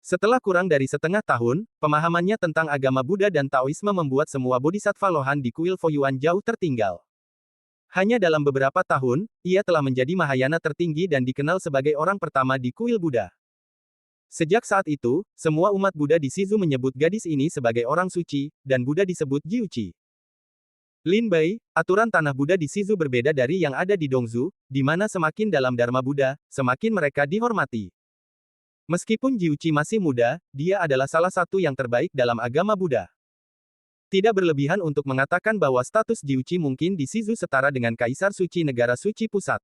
Setelah kurang dari setengah tahun, pemahamannya tentang agama Buddha dan Taoisme membuat semua bodhisattva lohan di kuil Foyuan jauh tertinggal. Hanya dalam beberapa tahun, ia telah menjadi Mahayana tertinggi dan dikenal sebagai orang pertama di kuil Buddha. Sejak saat itu, semua umat Buddha di Shizu menyebut gadis ini sebagai orang suci, dan Buddha disebut Jiuchi. Lin Bai, aturan tanah Buddha di Shizu berbeda dari yang ada di Dongzu, di mana semakin dalam Dharma Buddha, semakin mereka dihormati. Meskipun Jiuchi masih muda, dia adalah salah satu yang terbaik dalam agama Buddha. Tidak berlebihan untuk mengatakan bahwa status Jiuchi mungkin di Shizu setara dengan Kaisar Suci Negara Suci Pusat.